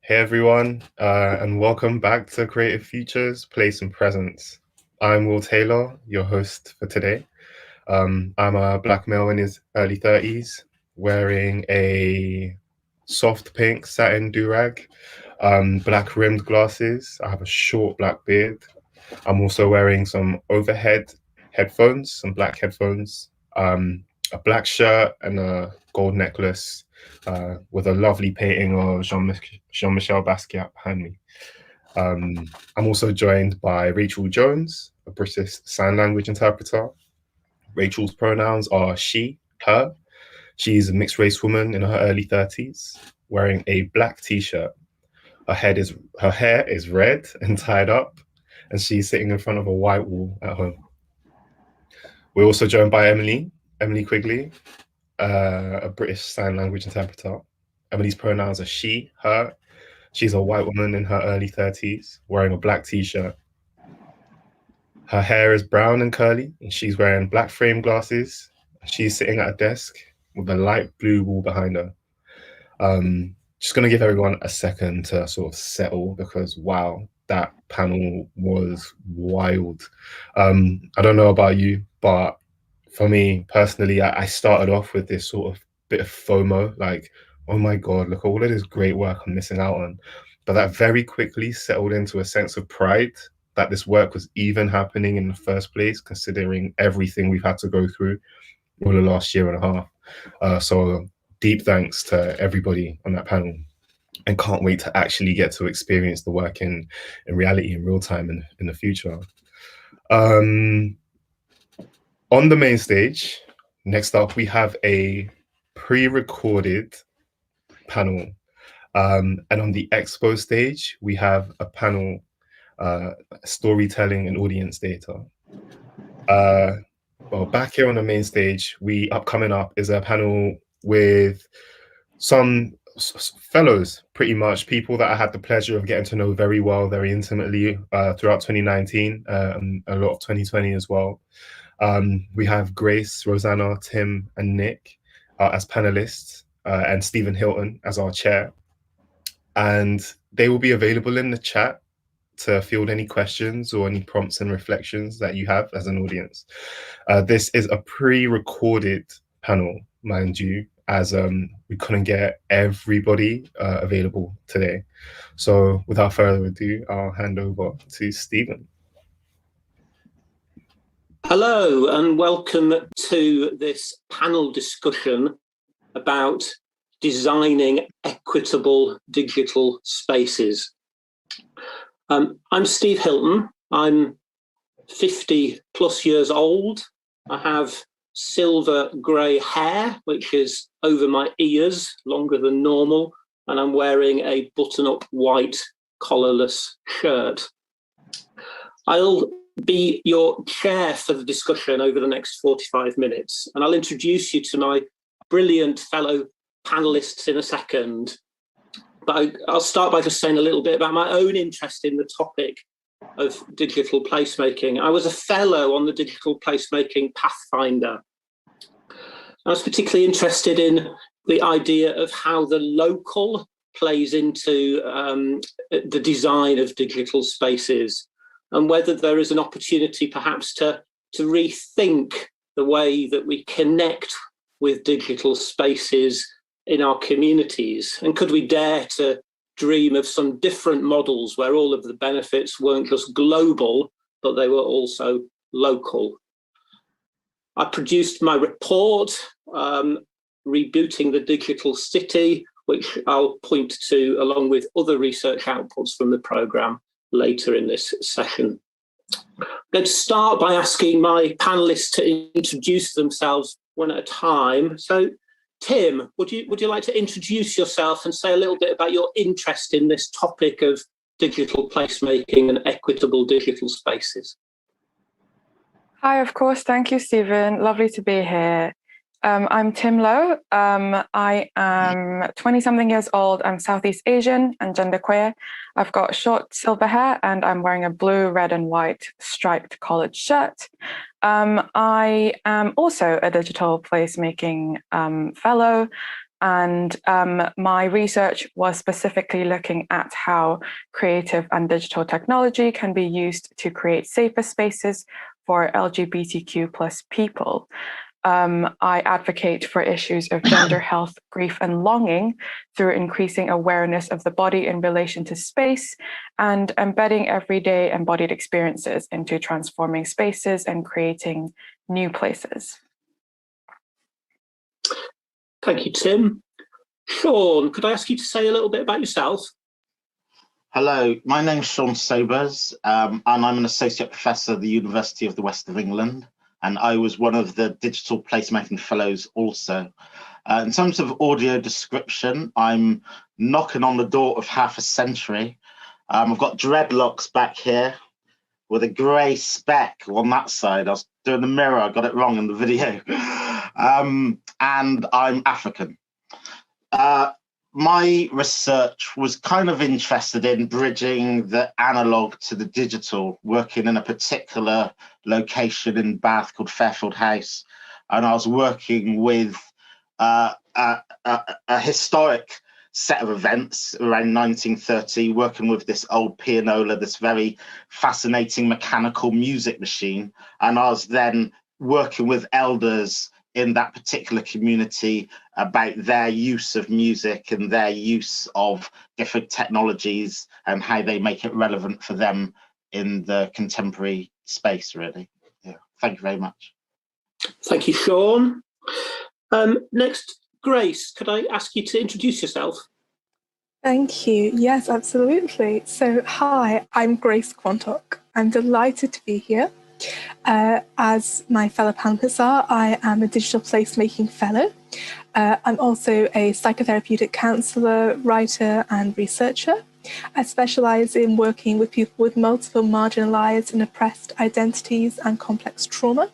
Hey everyone, and welcome back to Creative Futures, Place and Presence. I'm Will Taylor, your host for today. I'm a black male in his early 30s, wearing a soft pink satin do-rag, black rimmed glasses. I have a short black beard. I'm also wearing some overhead headphones, some black headphones, a black shirt and a gold necklace with a lovely painting of Jean-Michel Basquiat behind me. I'm also joined by Rachel Jones, a British Sign Language interpreter. Rachel's pronouns are she, her. She's a mixed race woman in her early 30s, wearing a black t-shirt. Her hair is red and tied up, and she's sitting in front of a white wall at home. We're also joined by Emily Quigley, a British Sign Language interpreter. Emily's pronouns are she, her. She's a white woman in her early 30s, wearing a black t-shirt. Her hair is brown and curly, and she's wearing black frame glasses. She's sitting at a desk with a light blue wall behind her. Just going to give everyone a second to sort of settle because, wow, that panel was wild. I don't know about you, but for me personally, I started off with this sort of bit of FOMO, like, oh my God, look at all of this great work I'm missing out on. But that very quickly settled into a sense of pride that this work was even happening in the first place, considering everything we've had to go through over the last year and a half. So deep thanks to everybody on that panel, and can't wait to actually get to experience the work in reality, in real time, in the future. On the main stage, next up, we have a pre-recorded panel. And on the expo stage, we have a panel, storytelling and audience data. Well, back here on the main stage, coming up is a panel with some fellows, pretty much people that I had the pleasure of getting to know very well, very intimately throughout 2019, and a lot of 2020 as well. We have Grace, Roseanna, Tim, and Nick as panelists, and Stephen Hilton as our chair. And they will be available in the chat to field any questions or any prompts and reflections that you have as an audience. This is a pre-recorded panel, mind you, as we couldn't get everybody available today. So without further ado, I'll hand over to Stephen. Hello and welcome to this panel discussion about designing equitable digital spaces. I'm Steve Hilton. I'm 50 plus years old. I have silver grey hair, which is over my ears, longer than normal, and I'm wearing a button-up white collarless shirt. I'll be your chair for the discussion over the next 45 minutes, and I'll introduce you to my brilliant fellow panelists in a second. But I'll start by just saying a little bit about my own interest in the topic of digital placemaking. I was a fellow on the Digital Placemaking Pathfinder. I was particularly interested in the idea of how the local plays into the design of digital spaces, and whether there is an opportunity perhaps to rethink the way that we connect with digital spaces in our communities. And could we dare to dream of some different models where all of the benefits weren't just global, but they were also local? I produced my report, Rebooting the Digital City, which I'll point to along with other research outputs from the programme later in this session. I'm going to start by asking my panelists to introduce themselves one at a time. So, Tim, would you like to introduce yourself and say a little bit about your interest in this topic of digital placemaking and equitable digital spaces? Hi, of course. Thank you, Stephen. Lovely to be here. I'm Tim Lowe. I am 20-something years old. I'm Southeast Asian and genderqueer. I've got short silver hair and I'm wearing a blue, red and white striped collared shirt. I am also a digital placemaking fellow. And my research was specifically looking at how creative and digital technology can be used to create safer spaces for LGBTQ plus people. I advocate for issues of gender health, grief, and longing through increasing awareness of the body in relation to space and embedding everyday embodied experiences into transforming spaces and creating new places. Thank you, Tim. Shawn, could I ask you to say a little bit about yourself? Hello, my name's Shawn Sobers, and I'm an associate professor at the University of the West of England, and I was one of the Digital Placemaking Fellows also. In terms of audio description, I'm knocking on the door of half a century. I've got dreadlocks back here with a grey speck on that side. I was doing the mirror, I got it wrong in the video. And I'm African. My research was kind of interested in bridging the analog to the digital, working in a particular location in Bath called Fairfield House. And I was working with a historic set of events around 1930, working with this old pianola, this very fascinating mechanical music machine. And I was then working with elders in that particular community about their use of music and their use of different technologies and how they make it relevant for them in the contemporary space, really. Yeah, thank you very much. Thank you, Shawn. Next, Grace, could I ask you to introduce yourself? Thank you. Yes, absolutely. So, hi, I'm Grace Quantock. I'm delighted to be here. As my fellow panelists are, I am a Digital Placemaking Fellow. I'm also a psychotherapeutic counsellor, writer and researcher. I specialise in working with people with multiple marginalised and oppressed identities and complex trauma.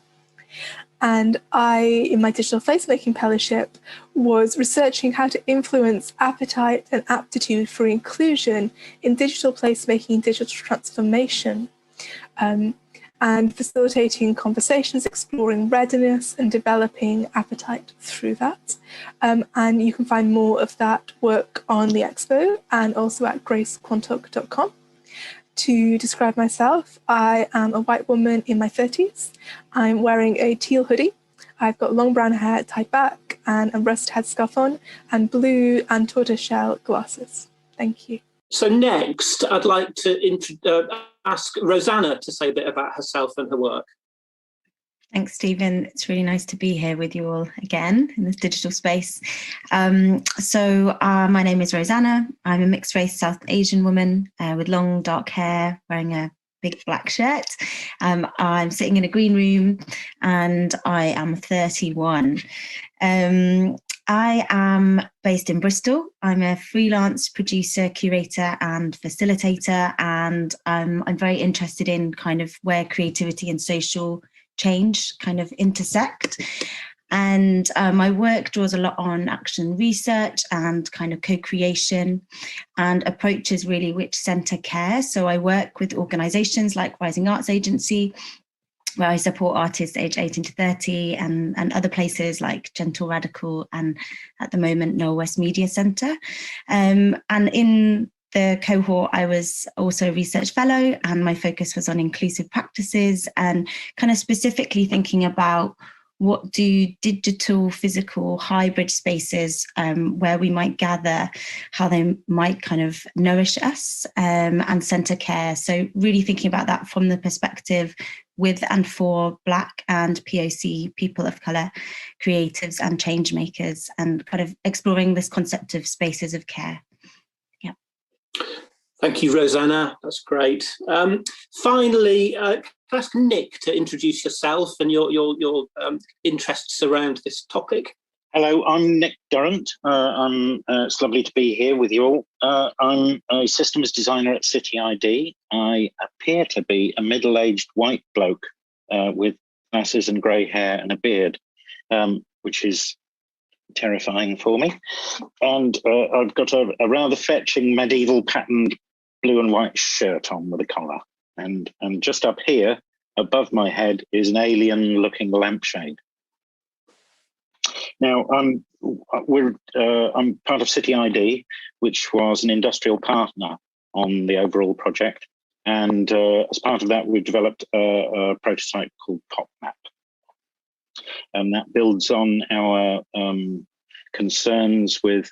And I, in my Digital Placemaking Fellowship, was researching how to influence appetite and aptitude for inclusion in digital placemaking, digital transformation. And facilitating conversations, exploring readiness and developing appetite through that. And you can find more of that work on the expo and also at gracequantock.com. To describe myself, I am a white woman in my 30s. I'm wearing a teal hoodie. I've got long brown hair tied back and a rust headscarf on and blue and tortoiseshell glasses. Thank you. So next, I'd like to ask Roseanna to say a bit about herself and her work. Thanks, Stephen. It's really nice to be here with you all again in this digital space. My name is Roseanna. I'm a mixed race South Asian woman with long dark hair, wearing a big black shirt. I'm sitting in a green room and I am 31. I am based in Bristol. I'm a freelance producer, curator and facilitator, and I'm very interested in kind of where creativity and social change kind of intersect. And my work draws a lot on action research and kind of co-creation and approaches really which centre care. So I work with organisations like Rising Arts Agency, where I support artists aged 18 to 30 and other places like Gentle Radical and at the moment Noel West Media Centre. And in the cohort, I was also a research fellow and my focus was on inclusive practices and kind of specifically thinking about what do digital, physical, hybrid spaces where we might gather, how they might kind of nourish us and centre care. So really thinking about that from the perspective with and for Black and POC people of colour, creatives and change makers, and kind of exploring this concept of spaces of care. Yeah. Thank you, Roseanna. That's great. Finally, can I ask Nick to introduce yourself and your interests around this topic? Hello, I'm Nick Durrant. It's lovely to be here with you all. I'm a systems designer at City ID. I appear to be a middle-aged white bloke with glasses and grey hair and a beard, which is terrifying for me. And I've got a rather fetching medieval patterned blue and white shirt on with a collar. And just up here, above my head, is an alien-looking lampshade. Now, I'm part of City ID, which was an industrial partner on the overall project. And as part of that, we've developed a prototype called PopMap. And that builds on our concerns with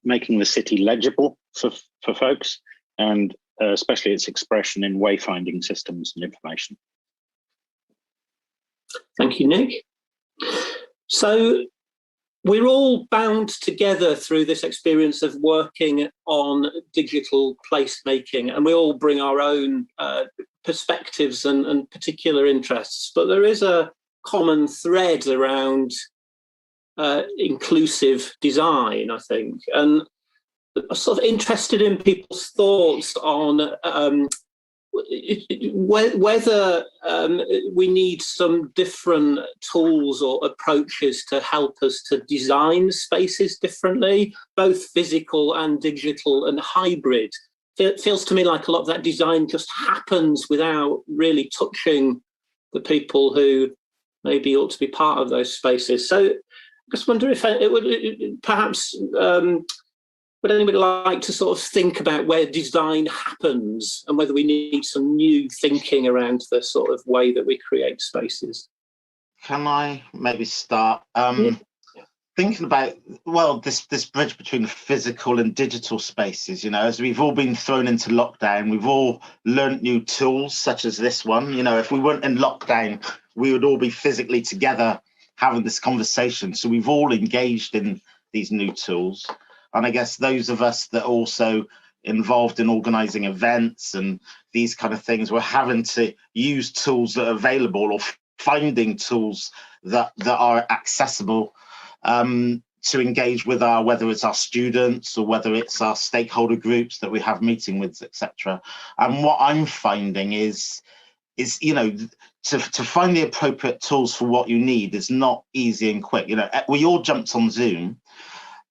making the city legible for folks, and especially its expression in wayfinding systems and information. Thank you, Nick. So we're all bound together through this experience of working on digital placemaking, and we all bring our own perspectives and particular interests, but there is a common thread around inclusive design, I think, and I'm sort of interested in people's thoughts on whether we need some different tools or approaches to help us to design spaces differently, both physical and digital and hybrid. It feels to me like a lot of that design just happens without really touching the people who maybe ought to be part of those spaces. So I just wonder if it would perhaps would anybody like to sort of think about where design happens and whether we need some new thinking around the sort of way that we create spaces? Can I maybe start thinking about, well, this bridge between physical and digital spaces? You know, as we've all been thrown into lockdown, we've all learnt new tools such as this one. You know, if we weren't in lockdown, we would all be physically together having this conversation. So we've all engaged in these new tools. And I guess those of us that are also involved in organising events and these kind of things, we're having to use tools that are available or finding tools that are accessible to engage with whether it's our students or whether it's our stakeholder groups that we have meeting with, etc. And what I'm finding is you know, to find the appropriate tools for what you need is not easy and quick. You know, we all jumped on Zoom.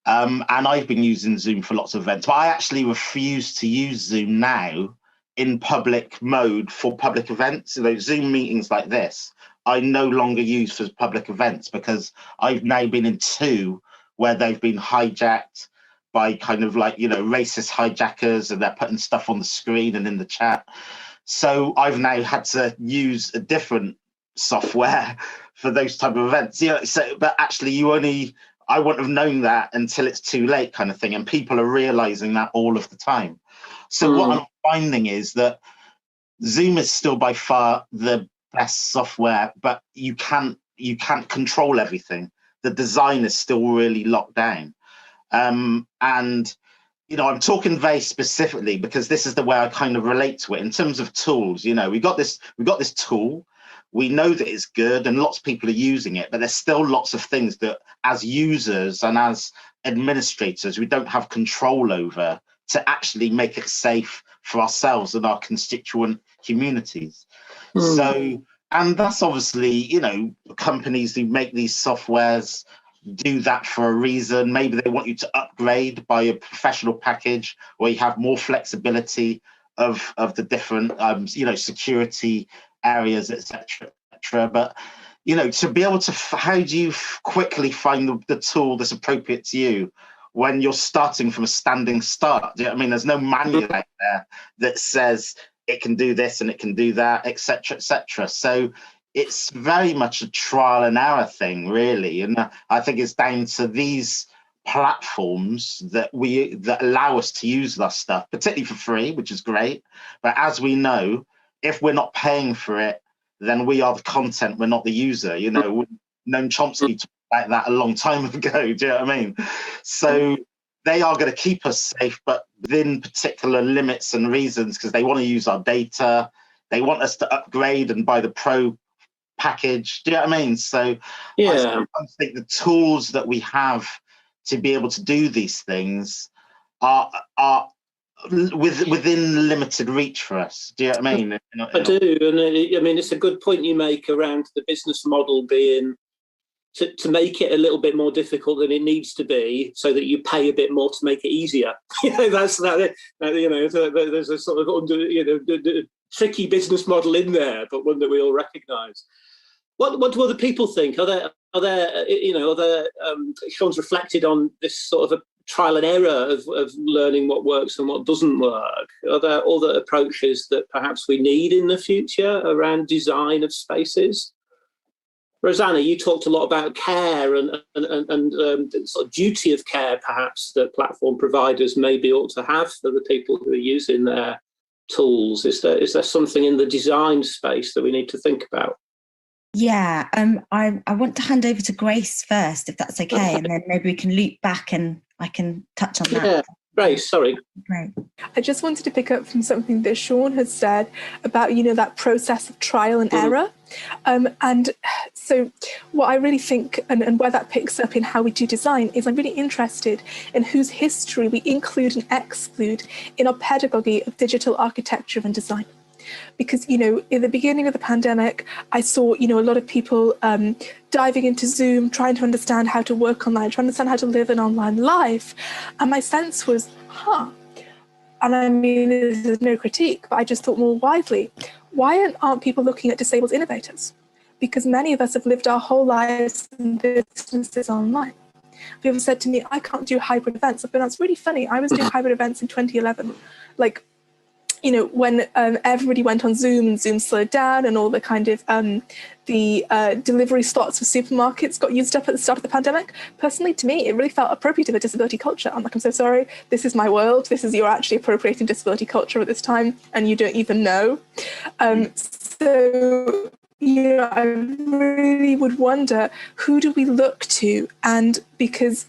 And I've been using Zoom for lots of events, but I actually refuse to use Zoom now in public mode for public events. You know, Zoom meetings like this, I no longer use for public events because I've now been in two where they've been hijacked by kind of like, you know, racist hijackers, and they're putting stuff on the screen and in the chat. So I've now had to use a different software for those type of events. You know, so but actually I wouldn't have known that until it's too late, kind of thing. And people are realizing that all of the time. So what I'm finding is that Zoom is still by far the best software, but you can't control everything. The design is still really locked down. And, you know, I'm talking very specifically because this is the way I kind of relate to it in terms of tools. You know, we got this tool. We know that it's good and lots of people are using it, but there's still lots of things that as users and as administrators, we don't have control over to actually make it safe for ourselves and our constituent communities. So, and that's obviously, you know, companies who make these softwares do that for a reason. Maybe they want you to upgrade by a professional package where you have more flexibility of the different, you know, security areas, etc. But, you know, to be able to, how do you quickly find the tool that's appropriate to you when you're starting from a standing start? Do you know what I mean? There's no manual out there that says it can do this and it can do that, etc., etc. So it's very much a trial and error thing, really. And I think it's down to these platforms that allow us to use that stuff, particularly for free, which is great. But as we know, if we're not paying for it, then we are the content, we're not the user. You know, Noam Chomsky talked about that a long time ago. Do you know what I mean? So they are going to keep us safe, but within particular limits and reasons, because they want to use our data. They want us to upgrade and buy the pro package. Do you know what I mean? So yeah, I sometimes think the tools that we have to be able to do these things are within limited reach for us. Do you know what I mean? I do, and I mean it's a good point you make around the business model being to make it a little bit more difficult than it needs to be, so that you pay a bit more to make it easier. You know, that's that. You know, there's a sort of tricky business model in there, but one that we all recognise. What do other people think? Are there Shawn's reflected on this sort of a trial and error of learning what works and what doesn't work. Are there other approaches that perhaps we need in the future around design of spaces? Roseanna, you talked a lot about care and the sort of duty of care, perhaps, that platform providers maybe ought to have for the people who are using their tools. Is there something in the design space that we need to think about? Yeah, I want to hand over to Grace first, if that's okay, and then maybe we can loop back and I can touch on that. Yeah, Grace, sorry. Great. I just wanted to pick up from something that Shawn has said about, that process of trial and error. And so what I really think, and where that picks up in how we do design, is I'm really interested in whose history we include and exclude in our pedagogy of digital architecture and design. Because, in the beginning of the pandemic, I saw, a lot of people diving into Zoom, trying to understand how to work online, trying to understand how to live an online life. And my sense was, and I mean, this is no critique, but I just thought more widely, why aren't people looking at disabled innovators? Because many of us have lived our whole lives in businesses online. People said to me, I can't do hybrid events. I've been, that's really funny. I was doing hybrid events in 2011. When everybody went on Zoom and Zoom slowed down and all the kind of delivery slots for supermarkets got used up at the start of the pandemic. Personally, to me, it really felt appropriative of disability culture. I'm like, I'm so sorry. This is my world. You're actually appropriating disability culture at this time and you don't even know. So, I really would wonder, who do we look to? And because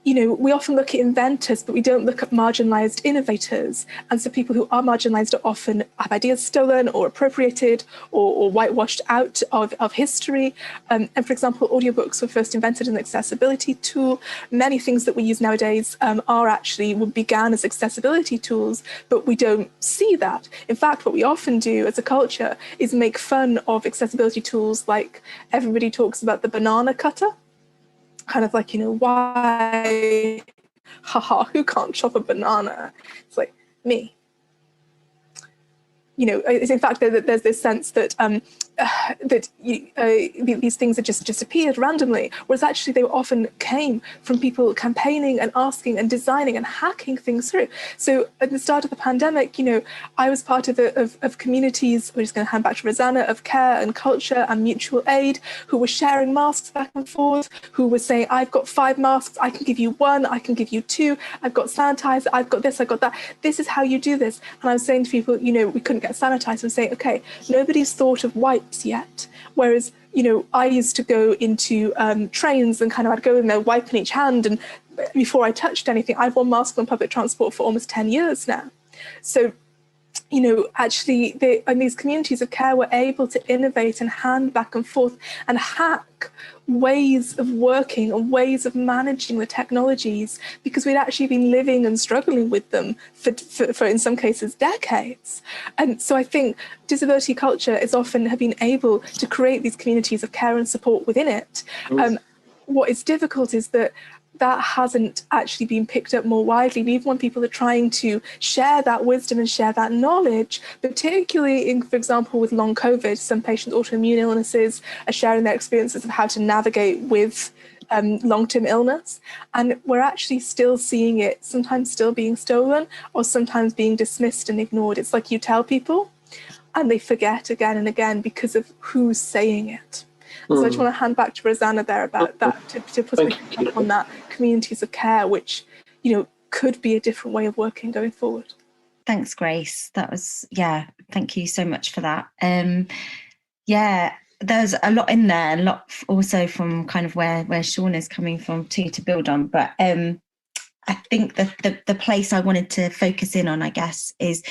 we often look at inventors, but we don't look at marginalised innovators. And so people who are marginalised are often have ideas stolen or appropriated or whitewashed out of history. And for example, audiobooks were first invented as an accessibility tool. Many things that we use nowadays began as accessibility tools, but we don't see that. In fact, what we often do as a culture is make fun of accessibility tools, like everybody talks about the banana cutter. Kind of like, why, who can't chop a banana? It's like, me. It's in fact that there's this sense that these things have just disappeared randomly, whereas actually they often came from people campaigning and asking and designing and hacking things through. So at the start of the pandemic, I was part of communities, we're just going to hand back to Roseanna, of care and culture and mutual aid, who were sharing masks back and forth, who were saying, I've got 5 masks, I can give you 1, I can give you 2, I've got sanitizer, I've got this, I've got that. This is how you do this. And I was saying to people, we couldn't get sanitizer, and saying, okay, nobody's thought of wipes yet. Whereas, I used to go into trains and I'd go in there, wipe in each hand, and before I touched anything, I've worn masks on public transport for almost 10 years now. So, actually, these communities of care were able to innovate and hand back and forth and hack ways of working and ways of managing the technologies, because we'd actually been living and struggling with them for in some cases, decades. And so I think disability culture is often have been able to create these communities of care and support within it. What is difficult is that hasn't actually been picked up more widely. And even when people are trying to share that wisdom and share that knowledge, particularly for example, with long COVID, some patients' autoimmune illnesses are sharing their experiences of how to navigate with long-term illness. And we're actually still seeing it, sometimes still being stolen or sometimes being dismissed and ignored. It's like you tell people and they forget again and again because of who's saying it. So I just want to hand back to Roseanna there about that, to put up on that communities of care, which, could be a different way of working going forward. Thanks, Grace. That was, thank you so much for that. There's a lot in there, a lot also from kind of where Shawn is coming from too, to build on. But I think that the place I wanted to focus in on, I guess, is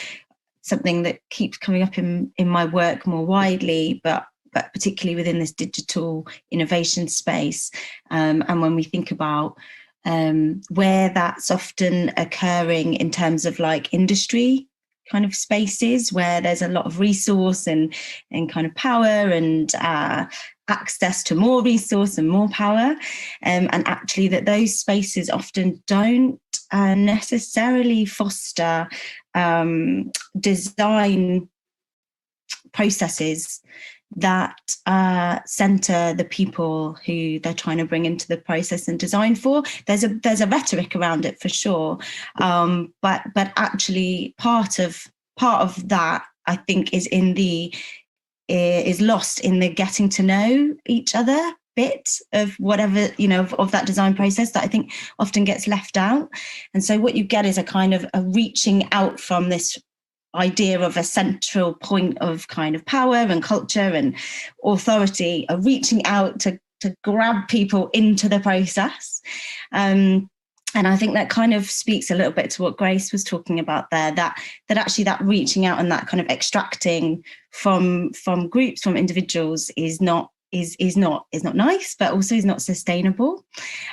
something that keeps coming up in my work more widely, but particularly within this digital innovation space. And when we think about where that's often occurring in terms of like industry kind of spaces, where there's a lot of resource and kind of power and access to more resource and more power. And actually that those spaces often don't necessarily foster design processes that center the people who they're trying to bring into the process and design for. There's a rhetoric around it for sure, but actually part of that, I think, is lost in the getting to know each other bit of whatever, of that design process that I think often gets left out. And so what you get is a kind of a reaching out from this idea of a central point of kind of power and culture and authority, a reaching out to grab people into the process. And I think that kind of speaks a little bit to what Grace was talking about there, that actually that reaching out and that kind of extracting from groups, from individuals is not nice, but also is not sustainable.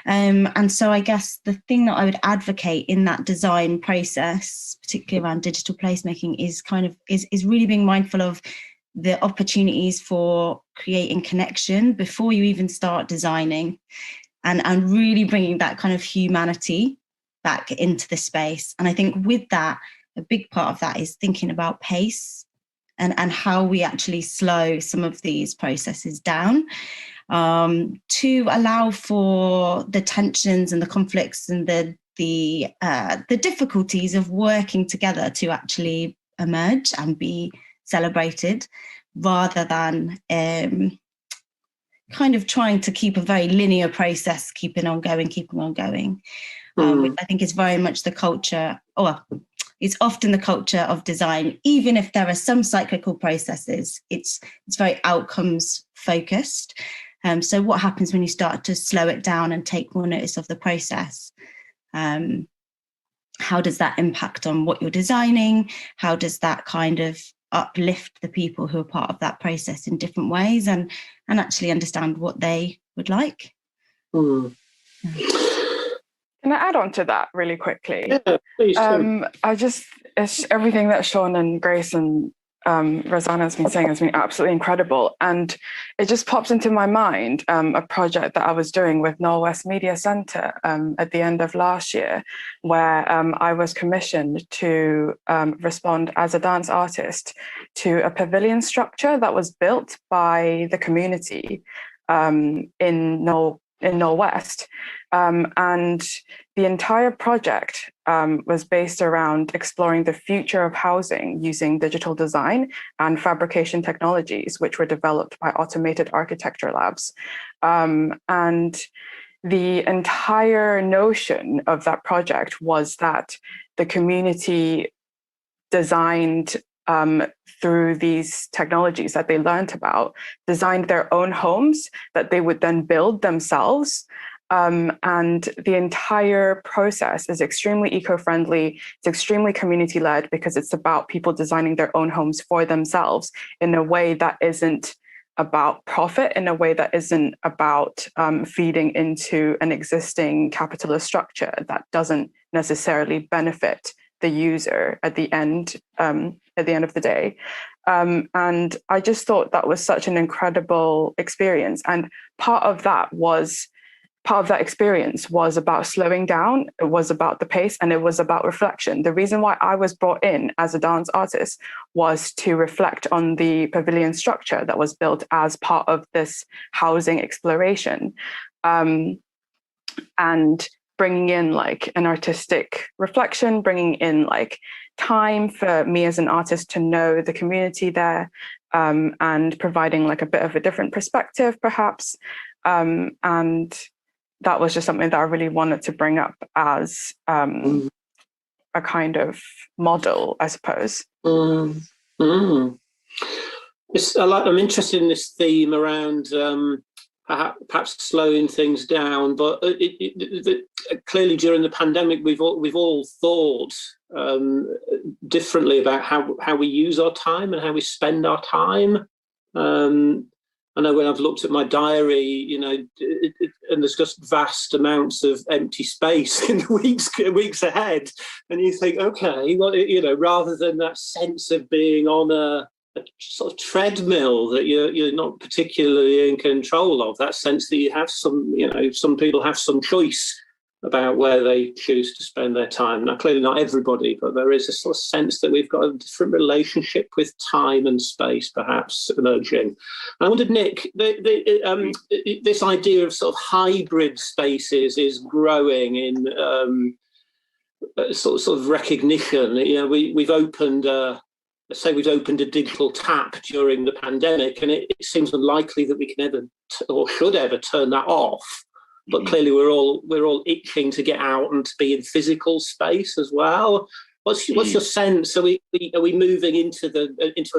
And so I guess the thing that I would advocate in that design process, particularly around digital placemaking, is really being mindful of the opportunities for creating connection before you even start designing, and really bringing that kind of humanity back into the space. And I think with that, a big part of that is thinking about pace and how we actually slow some of these processes down, to allow for the tensions and the conflicts and the difficulties of working together to actually emerge and be celebrated, rather than kind of trying to keep a very linear process, keeping on going, which I think is very much the culture, or it's often the culture of design. Even if there are some cyclical processes, it's very outcomes focused. So what happens when you start to slow it down and take more notice of the process? How does that impact on what you're designing? How does that kind of uplift the people who are part of that process in different ways, and actually understand what they would like? Can I add on to that really quickly? Yeah, please do. It's everything that Shawn and Grace and Roseanna has been saying has been absolutely incredible. And it just pops into my mind a project that I was doing with Norwest Media Centre at the end of last year, where I was commissioned to respond as a dance artist to a pavilion structure that was built by the community in Norwest. And the entire project was based around exploring the future of housing using digital design and fabrication technologies, which were developed by automated architecture labs. And the entire notion of that project was that the community designed through these technologies that they learned about, designed their own homes that they would then build themselves. And the entire process is extremely eco-friendly. It's extremely community-led because it's about people designing their own homes for themselves in a way that isn't about profit, in a way that isn't about feeding into an existing capitalist structure that doesn't necessarily benefit the user at the end of the day. And I just thought that was such an incredible experience. And part of that experience was about slowing down. It was about the pace, and it was about reflection. The reason why I was brought in as a dance artist was to reflect on the pavilion structure that was built as part of this housing exploration, and bringing in like an artistic reflection, bringing in like time for me as an artist to know the community there, and providing like a bit of a different perspective perhaps. And that was just something that I really wanted to bring up as a kind of model, I suppose. I'm interested in this theme around perhaps slowing things down, but clearly during the pandemic, we've all thought differently about how we use our time and how we spend our time. I know when I've looked at my diary, and there's just vast amounts of empty space in the weeks ahead, and you think, okay, well, rather than that sense of being on a sort of treadmill that you're not particularly in control of, that sense that you have some people have some choice about where they choose to spend their time. Now, clearly not everybody, but there is a sort of sense that we've got a different relationship with time and space, perhaps emerging. And I wondered, Nick, this idea of sort of hybrid spaces is growing in sort of recognition. You know, we've opened. Let's say we've opened a digital tap during the pandemic, and it seems unlikely that we can ever or should ever turn that off. But clearly, we're all itching to get out and to be in physical space as well. What's your sense? Are we moving into a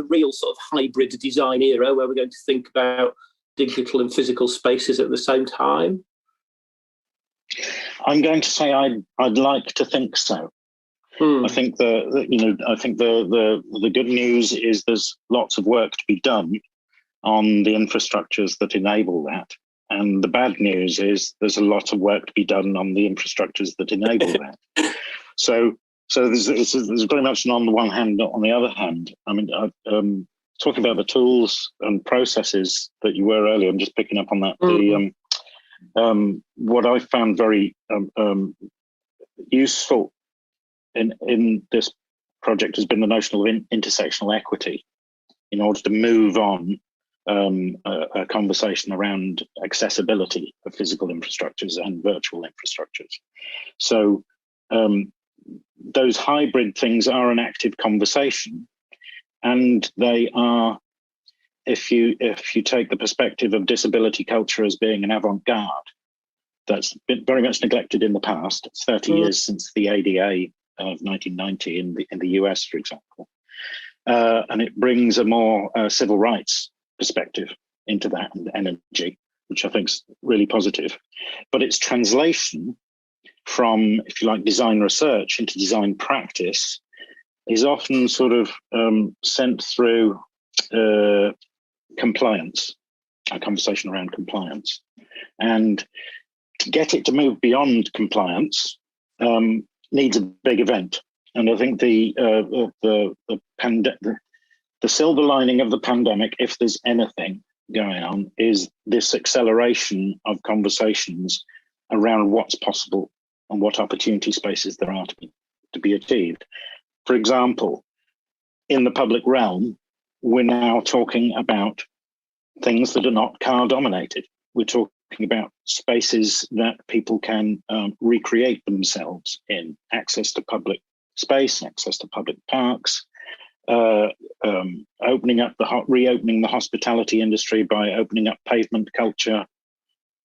real sort of hybrid design era where we're going to think about digital and physical spaces at the same time? I'm going to say I'd like to think so. I think the good news is there's lots of work to be done on the infrastructures that enable that. And the bad news is there's a lot of work to be done on the infrastructures that enable that. So there's very much an on the one hand, not on the other hand. I mean, talking about the tools and processes that you were earlier, I'm just picking up on that. What I found very useful in this project has been the notion of intersectional equity in order to move on a conversation around accessibility of physical infrastructures and virtual infrastructures. So those hybrid things are an active conversation, and they are, if you take the perspective of disability culture as being an avant-garde, that's been very much neglected in the past. It's 30 years since the ADA of 1990 in the US, for example. And it brings a more civil rights perspective into that and energy, which I think is really positive. But its translation from, if you like, design research into design practice is often sort of sent through compliance, a conversation around compliance. And to get it to move beyond compliance needs a big event. And I think the silver lining of the pandemic, if there's anything going on, is this acceleration of conversations around what's possible and what opportunity spaces there are to be achieved. For example, in the public realm, we're now talking about things that are not car dominated. We're talking about spaces that people can recreate themselves in, access to public space, access to public parks, reopening the hospitality industry by opening up pavement culture,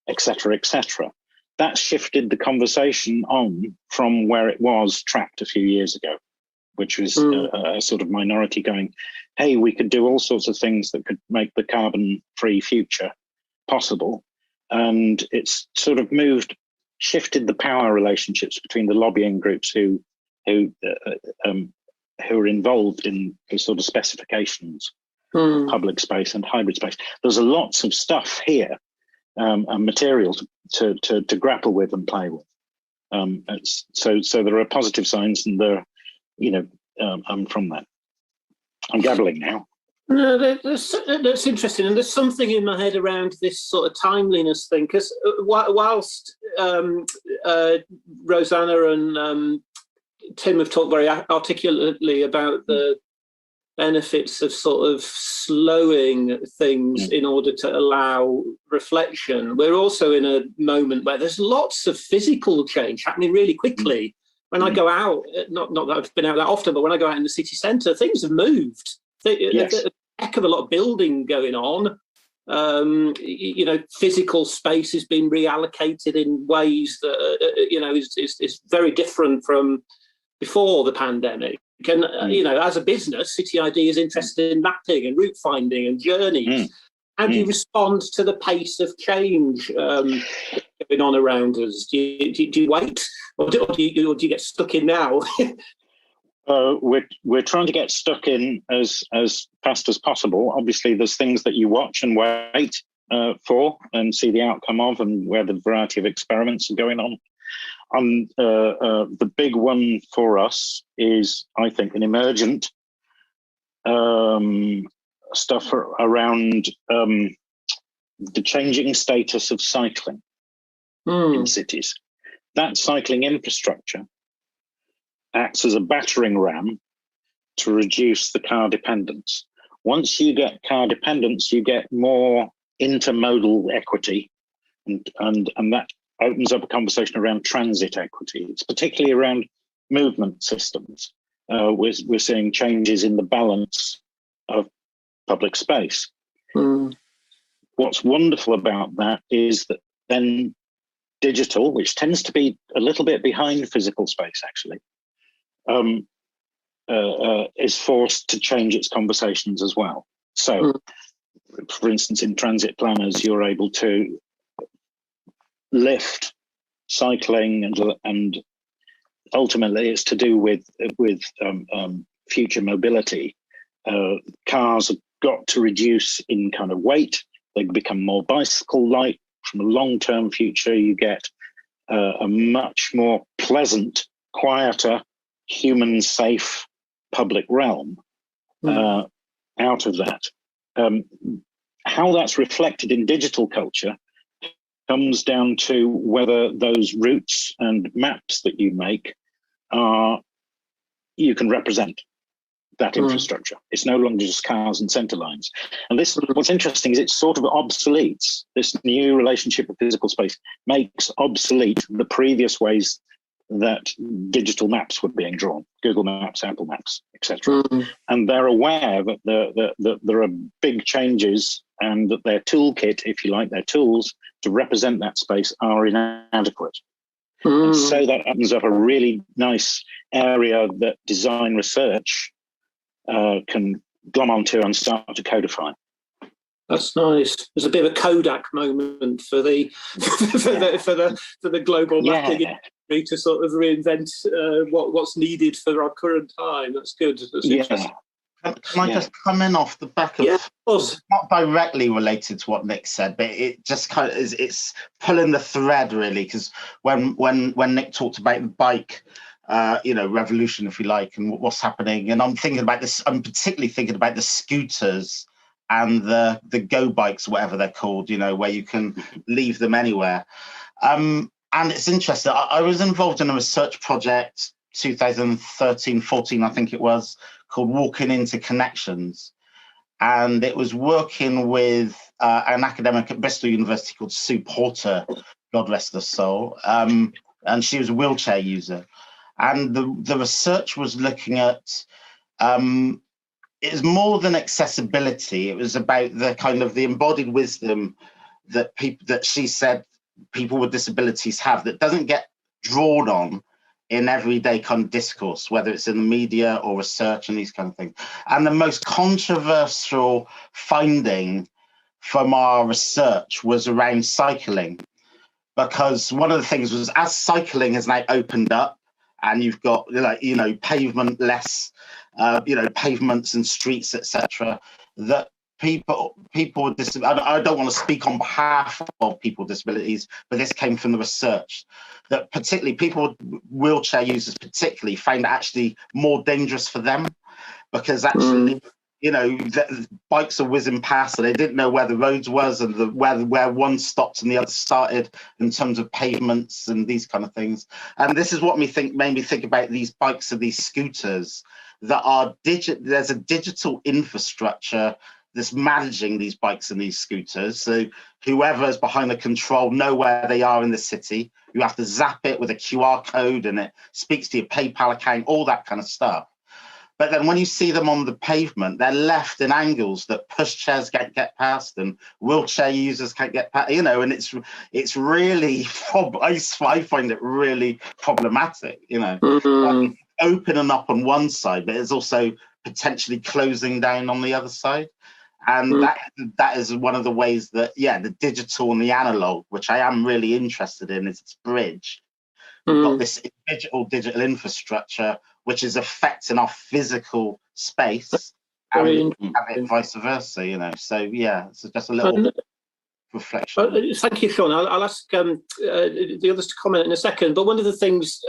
etc., etc. That shifted the conversation on from where it was tracked a few years ago, which was a sort of minority going, hey, we could do all sorts of things that could make the carbon-free future possible. And it's sort of shifted the power relationships between the lobbying groups who are involved in the sort of specifications of public space and hybrid space. There's lots of stuff here and material to grapple with and play with. So there are positive signs, and I'm from that. I'm gabbling now. No, that's interesting, and there's something in my head around this sort of timeliness thing, because whilst Roseanna and Tim have talked very articulately about the benefits of sort of slowing things in order to allow reflection, we're also in a moment where there's lots of physical change happening really quickly. When I go out, not that I've been out that often, but when I go out in the city centre, things have moved. There's a heck of a lot of building going on. Physical space has been reallocated in ways that is very different from before the pandemic. And as a business, City ID is interested in mapping and route finding and journeys. How do you respond to the pace of change going on around us? Do you wait, or do you get stuck in now? We're trying to get stuck in as fast as possible. Obviously, there's things that you watch and wait for and see the outcome of, and where the variety of experiments are going on. The big one for us is, I think, an emergent stuff around the changing status of cycling in cities. that cycling infrastructure acts as a battering ram to reduce the car dependence. Once you get car dependence, you get more intermodal equity, and that opens up a conversation around transit equity. It's particularly around movement systems. We're seeing changes in the balance of public space. What's wonderful about that is that then digital, which tends to be a little bit behind physical space actually, is forced to change its conversations as well. So, for instance, in transit planners, you're able to lift cycling, and ultimately it's to do with future mobility. Cars have got to reduce in kind of weight. They become more bicycle-like. From a long-term future, you get a much more pleasant, quieter, human-safe public realm out of that. How that's reflected in digital culture comes down to whether those routes and maps that you make you can represent that infrastructure. It's no longer just cars and centre lines. And this, what's interesting is it sort of obsoletes, this new relationship with physical space makes obsolete the previous ways that digital maps were being drawn, Google Maps, Apple Maps, etc. And they're aware that there are big changes and that their toolkit, if you like, their tools to represent that space are inadequate. And so that opens up a really nice area that design research can glom onto and start to codify. That's nice. There's a bit of a Kodak moment for the for the global mapping industry to sort of reinvent what's needed for our current time. That's good. That's interesting. Can I just come in off the back of not directly related to what Nick said, but it just kind of it's pulling the thread really, because when Nick talked about the bike revolution, if you like, and what's happening, and I'm thinking about this, I'm particularly thinking about the scooters and the go bikes, whatever they're called, where you can leave them anywhere. And it's interesting. I was involved in a research project 2013-14, I think it was, called Walking into Connections. And it was working with an academic at Bristol University called Sue Porter, God rest her soul. And she was a wheelchair user. And the research was looking at, it was more than accessibility. It was about the kind of the embodied wisdom that she said people with disabilities have that doesn't get drawn on in everyday kind of discourse, whether it's in the media or research and these kind of things. And the most controversial finding from our research was around cycling, because one of the things was, as cycling has now opened up and you've got pavement less, pavements and streets, etc., that people with disabilities, I don't want to speak on behalf of people with disabilities, but this came from the research, that particularly people with wheelchair users particularly find it actually more dangerous for them, because actually, the bikes are whizzing past and they didn't know where the roads was and where one stopped and the other started in terms of pavements and these kind of things. And this is what made me think about these bikes and these scooters that are there's a digital infrastructure that's managing these bikes and these scooters. So whoever's behind the control know where they are in the city. You have to zap it with a QR code and it speaks to your PayPal account, all that kind of stuff. But then when you see them on the pavement, they're left in angles that pushchairs can't get past and wheelchair users can't get past, and it's really, I find it really problematic, like opening up on one side, but it's also potentially closing down on the other side. And that is one of the ways that, the digital and the analog, which I am really interested in, is its bridge. We've got this digital infrastructure, which is affecting our physical space, and vice versa, So, it's just a little reflection. Thank you, Shawn. I'll ask the others to comment in a second. But one of the things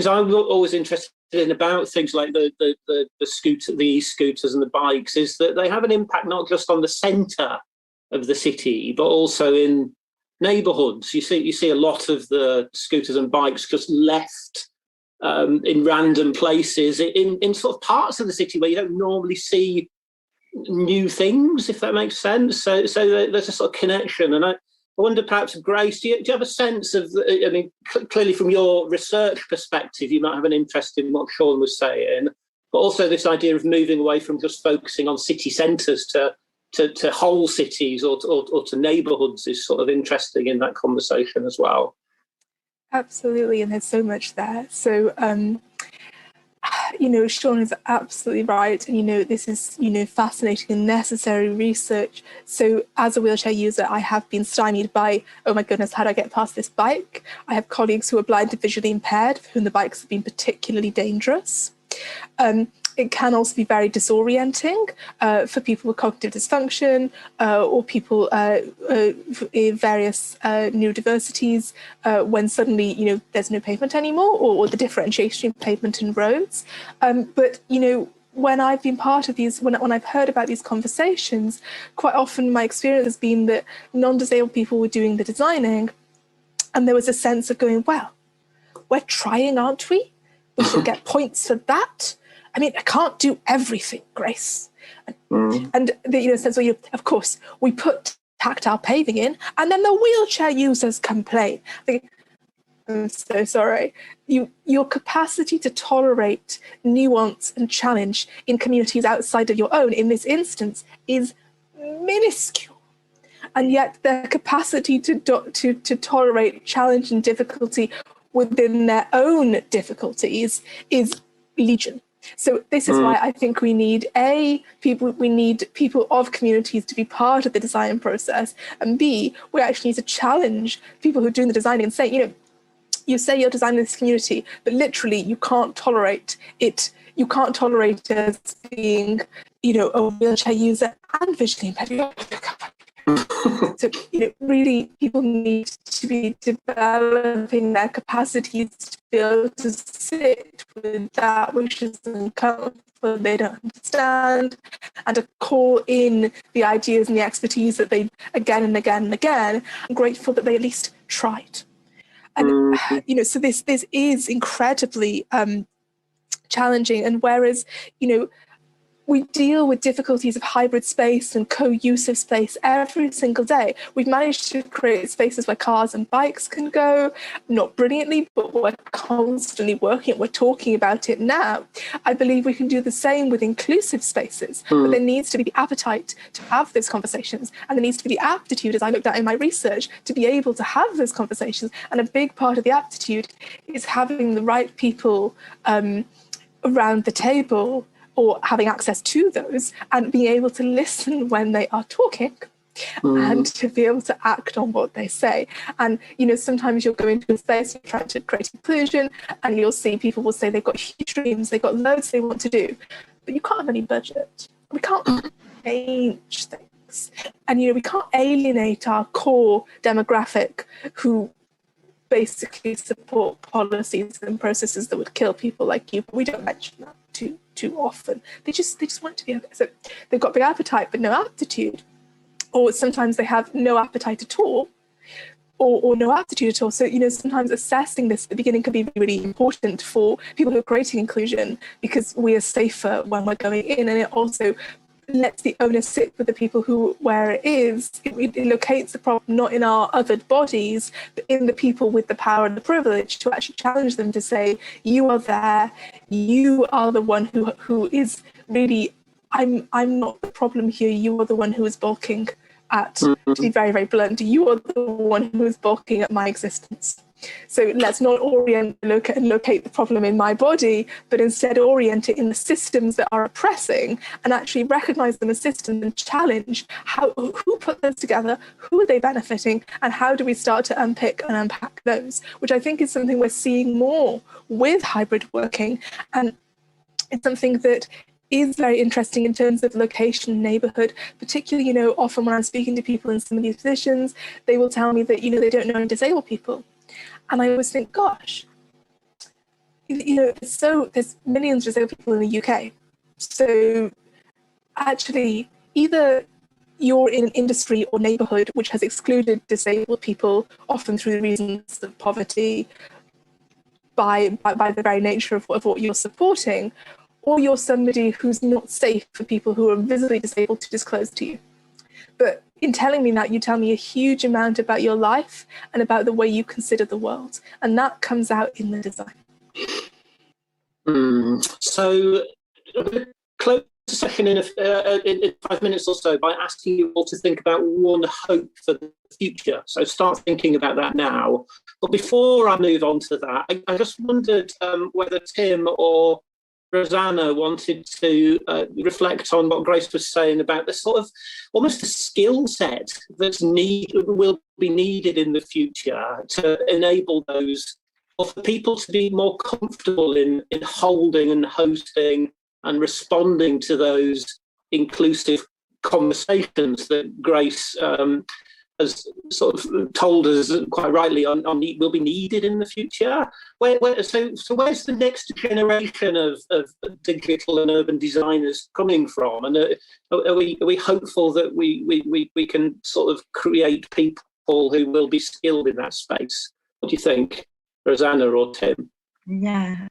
I'm always interested in about things like the e-scooters and the bikes is that they have an impact not just on the centre of the city, but also in neighbourhoods. You see a lot of the scooters and bikes just left in random places in sort of parts of the city where you don't normally see new things, if that makes sense. So there's a sort of connection. And I wonder, perhaps, Grace, do you have a sense of, I mean, clearly from your research perspective, you might have an interest in what Shawn was saying, but also this idea of moving away from just focusing on city centres to whole cities or to neighbourhoods is sort of interesting in that conversation as well. Absolutely, and there's so much there. So, Shawn is absolutely right, and this is fascinating and necessary research. So, as a wheelchair user, I have been stymied by, oh my goodness, how do I get past this bike? I have colleagues who are blind and visually impaired, for whom the bikes have been particularly dangerous. It can also be very disorienting for people with cognitive dysfunction or people in various neurodiversities when suddenly, there's no pavement anymore, or the differentiation between pavement and roads. But when I've been part of these, when I've heard about these conversations, quite often my experience has been that non-disabled people were doing the designing, and there was a sense of going, well, we're trying, aren't we? We should get points for that. I mean, I can't do everything, Grace. And the sense where of course, we put tactile paving in, and then the wheelchair users complain. I'm so sorry. Your capacity to tolerate nuance and challenge in communities outside of your own, in this instance, is minuscule. And yet their capacity to tolerate challenge and difficulty within their own difficulties is legion. So this is why I think we need people of communities to be part of the design process, and B, we actually need to challenge people who are doing the designing and say, you say you're designing this community, but literally you can't tolerate it. You can't tolerate it as being, a wheelchair user and visually impaired. So, really, people need to be developing their capacities to be able to sit with that which is uncomfortable, they don't understand, and to call in the ideas and the expertise that they, again and again and again, I'm grateful that they at least tried. And, so this is incredibly challenging. And whereas, we deal with difficulties of hybrid space and co-use of space every single day. We've managed to create spaces where cars and bikes can go, not brilliantly, but we're constantly working. We're talking about it now. I believe we can do the same with inclusive spaces, but there needs to be the appetite to have those conversations, and there needs to be the aptitude, as I looked at in my research, to be able to have those conversations. And a big part of the aptitude is having the right people around the table, or having access to those, and being able to listen when they are talking and to be able to act on what they say. And, sometimes you'll go into a space, you're trying to create inclusion, and you'll see people will say they've got huge dreams, they've got loads they want to do, but you can't have any budget. We can't change things. And, we can't alienate our core demographic who basically support policies and processes that would kill people like you. But we don't mention that too often. They just want to be, so they've got big appetite but no aptitude, or sometimes they have no appetite at all, or no aptitude at all. So sometimes assessing this at the beginning can be really important for people who are creating inclusion, because we are safer when we're going in, and it also lets the onus sit with the people where it is. It locates the problem not in our othered bodies, but in the people with the power and the privilege to actually challenge them to say, you are there, you are the one who is really, I'm not the problem here, you are the one who is balking at, to be very, very blunt, you are the one who is balking at my existence. So let's not locate the problem in my body, but instead orient it in the systems that are oppressing, and actually recognise them as systems and challenge who put those together, who are they benefiting, and how do we start to unpick and unpack those, which I think is something we're seeing more with hybrid working. And it's something that is very interesting in terms of location, neighbourhood, particularly, often when I'm speaking to people in some of these positions, they will tell me that, they don't know any disabled people. And I always think, gosh, there's millions of disabled people in the UK. So actually, either you're in an industry or neighborhood which has excluded disabled people, often through the reasons of poverty, by the very nature of what you're supporting, or you're somebody who's not safe for people who are visibly disabled to disclose to you. But in telling me that, you tell me a huge amount about your life and about the way you consider the world. And that comes out in the design. So I'm going to close the session in 5 minutes or so by asking you all to think about one hope for the future. So start thinking about that now. But before I move on to that, I just wondered whether Tim or Roseanna wanted to reflect on what Grace was saying about the sort of almost a skill set that's will be needed in the future to enable those, or for people to be more comfortable in holding and hosting and responding to those inclusive conversations that Grace has sort of told us quite rightly will be needed in the future. So where's the next generation of digital and urban designers coming from? And are we hopeful that we can sort of create people who will be skilled in that space? What do you think, Roseanna or Tim? Yeah,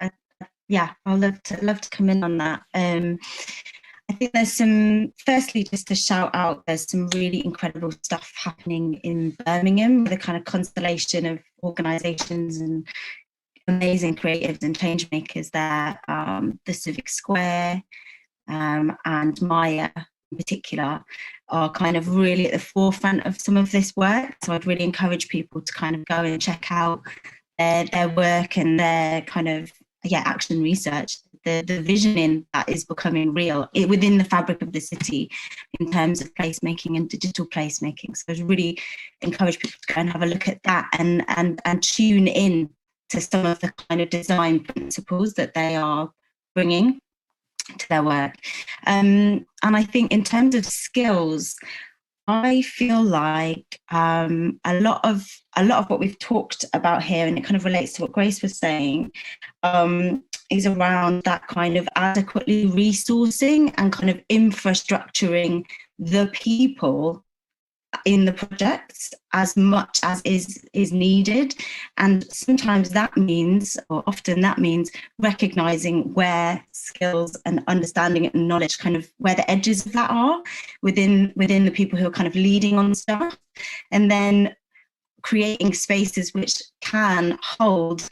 I'd love to come in on that. I think there's firstly, just to shout out, there's some really incredible stuff happening in Birmingham, with a kind of constellation of organisations and amazing creatives and change makers there. The Civic Square and Maya in particular are kind of really at the forefront of some of this work. So I'd really encourage people to kind of go and check out their work and their kind of action research. The visioning that is becoming real within the fabric of the city in terms of placemaking and digital placemaking. So I really encourage people to go and have a look at that and tune in to some of the kind of design principles that they are bringing to their work. And I think in terms of skills, I feel like a lot of what we've talked about here, and it kind of relates to what Grace was saying, is around that kind of adequately resourcing and kind of infrastructuring the people in the projects as much as is needed. And sometimes that means, or often that means, recognizing where skills and understanding and knowledge, kind of where the edges of that are within the people who are kind of leading on stuff, and then creating spaces which can hold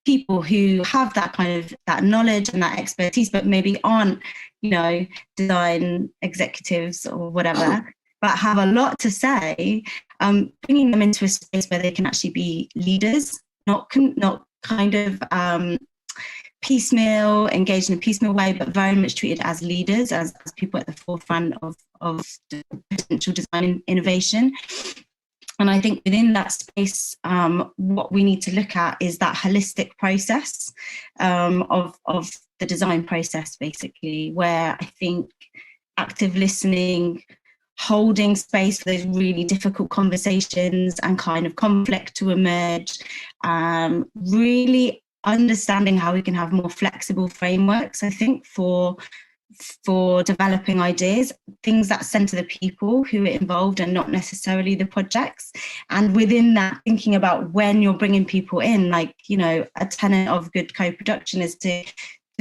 people who have that kind of that knowledge and that expertise, but maybe aren't, design executives or whatever, but have a lot to say, bringing them into a space where they can actually be leaders, not kind of piecemeal, engaged in a piecemeal way, but very much treated as leaders, as people at the forefront of potential design innovation. And I think within that space, what we need to look at is that holistic process of the design process, basically, where I think active listening, holding space for those really difficult conversations and kind of conflict to emerge, really understanding how we can have more flexible frameworks, I think, for developing ideas, things that centre the people who are involved and not necessarily the projects. And within that, thinking about when you're bringing people in, like, a tenet of good co-production is to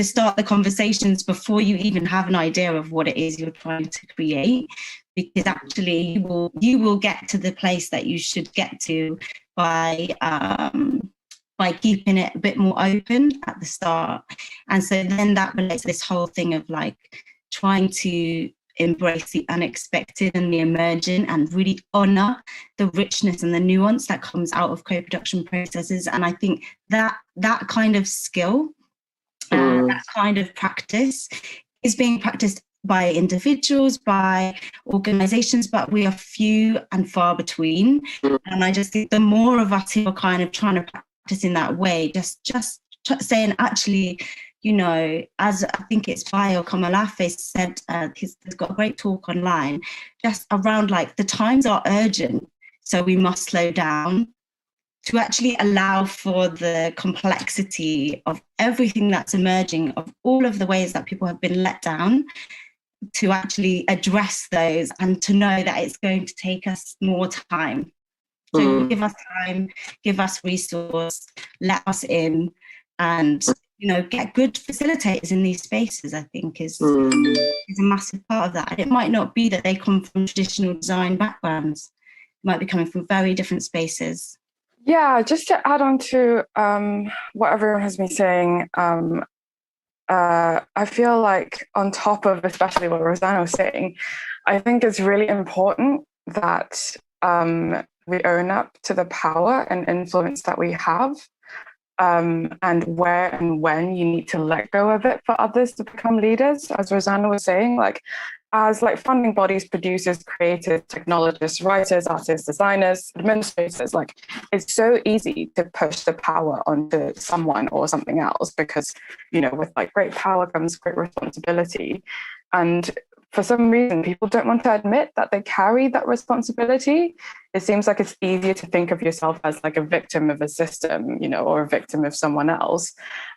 start the conversations before you even have an idea of what it is you're trying to create, because actually you will get to the place that you should get to by keeping it a bit more open at the start. And so then that relates to this whole thing of like trying to embrace the unexpected and the emergent and really honour the richness and the nuance that comes out of co-production processes. And I think that kind of skill, that kind of practice is being practiced by individuals, by organisations, but we are few and far between. And I just think the more of us who are kind of trying to practice in that way, just saying, actually, as I think it's Bayo Kamalafe said, he's got a great talk online, just around like the times are urgent, so we must slow down to actually allow for the complexity of everything that's emerging, of all of the ways that people have been let down, to actually address those, and to know that it's going to take us more time. So give us time, give us resource, let us in, and get good facilitators in these spaces, I think is a massive part of that. And it might not be that they come from traditional design backgrounds. It might be coming from very different spaces. Yeah, just to add on to what everyone has been saying, I feel like on top of especially what Roseanna was saying, I think it's really important that we own up to the power and influence that we have, and where and when you need to let go of it for others to become leaders. As Roseanna was saying, like as like funding bodies, producers, creators, technologists, writers, artists, designers, administrators, like it's so easy to push the power onto someone or something else, because with like great power comes great responsibility. And for some reason, people don't want to admit that they carry that responsibility. It seems like it's easier to think of yourself as like a victim of a system, or a victim of someone else.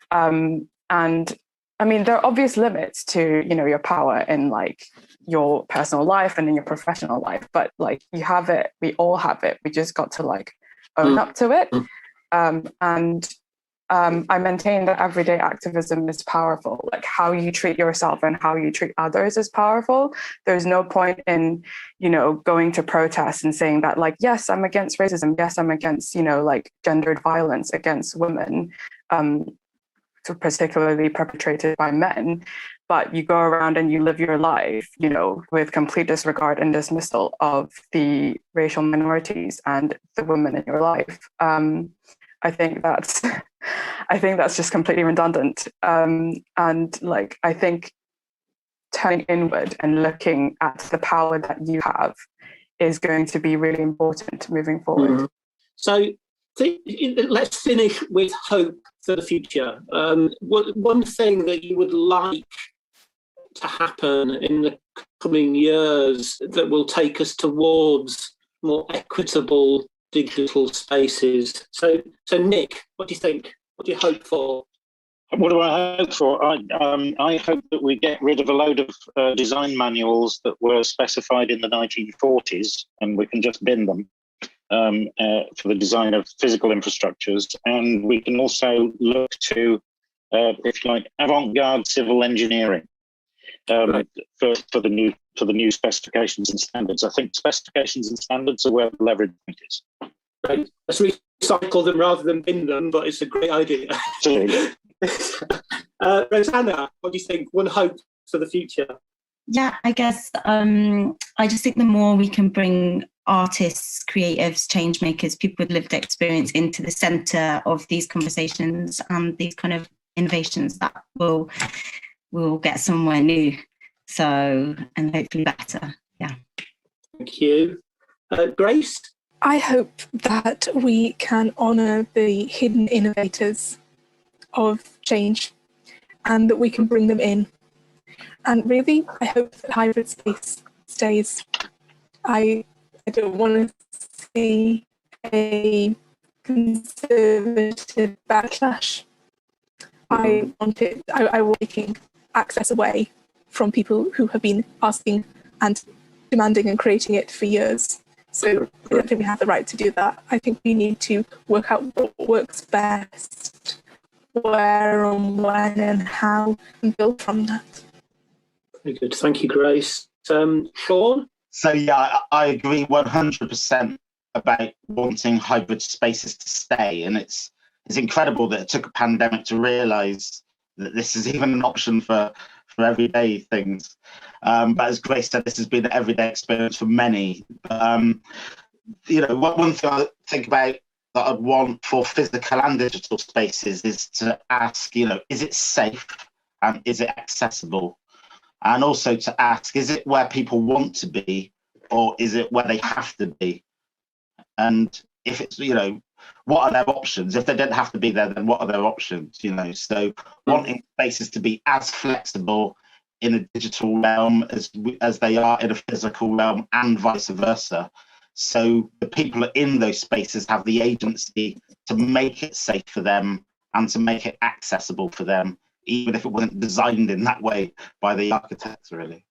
And I mean, there are obvious limits to, your power in like your personal life and in your professional life, but like you have it, we all have it. We just got to like own up to it. I maintain that everyday activism is powerful. Like how you treat yourself and how you treat others is powerful. There's no point in, going to protest and saying that like, yes, I'm against racism. Yes, I'm against, like gendered violence against women, particularly perpetrated by men. But you go around and you live your life, with complete disregard and dismissal of the racial minorities and the women in your life. I think that's just completely redundant. And like, I think turning inward and looking at the power that you have is going to be really important moving forward. So let's finish with hope for the future. One thing that you would like to happen in the coming years that will take us towards more equitable digital spaces. So Nick, what do you think? What do you hope for? What do I hope for? I hope that we get rid of a load of design manuals that were specified in the 1940s, and we can just bin them for the design of physical infrastructures. And we can also look to, if you like, avant-garde civil engineering for the new specifications and standards. I think specifications and standards are where the leverage is. Right. Let's recycle them rather than bin them, but it's a great idea. Roseanna, what do you think? One hope for the future? Yeah, I guess I just think the more we can bring artists, creatives, change makers, people with lived experience into the centre of these conversations and these kind of innovations, that will get somewhere new. So, and hopefully better. Yeah. Thank you. Grace? I hope that we can honour the hidden innovators of change and that we can bring them in. And really, I hope that hybrid space stays. I don't want to see a conservative backlash. I want taking access away from people who have been asking and demanding and creating it for years. So I don't think we have the right to do that. I think we need to work out what works best, where and when and how, and build from that. Very good. Thank you, Grace. Shawn? So yeah, I agree 100% about wanting hybrid spaces to stay. And it's incredible that it took a pandemic to realise that this is even an option for everyday things. But as Grace said, this has been an everyday experience for many. One thing I think about that I'd want for physical and digital spaces is to ask, is it safe and is it accessible? And also to ask, is it where people want to be or is it where they have to be? And if it's, what are their options? If they don't have to be there, then what are their options? So wanting spaces to be as flexible in a digital realm as they are in a physical realm and vice versa. So the people in those spaces have the agency to make it safe for them and to make it accessible for them, even if it wasn't designed in that way by the architects, really.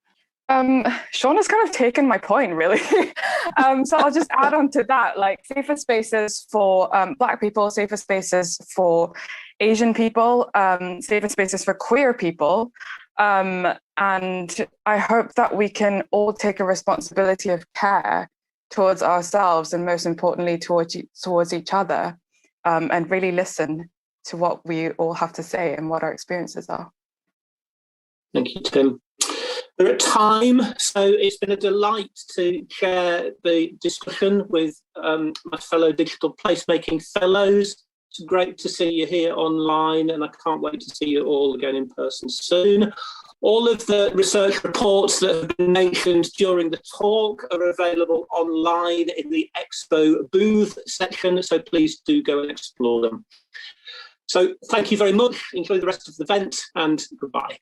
Shawn has kind of taken my point, really. So I'll just add on to that, like safer spaces for Black people, safer spaces for Asian people, safer spaces for queer people. And I hope that we can all take a responsibility of care towards ourselves and most importantly towards each other, and really listen to what we all have to say and what our experiences are. Thank you, Tim. We're at time, so it's been a delight to share the discussion with my fellow Digital Placemaking Fellows. It's great to see you here online, and I can't wait to see you all again in person soon. All of the research reports that have been mentioned during the talk are available online in the Expo booth section, so please do go and explore them. So thank you very much. Enjoy the rest of the event, and goodbye.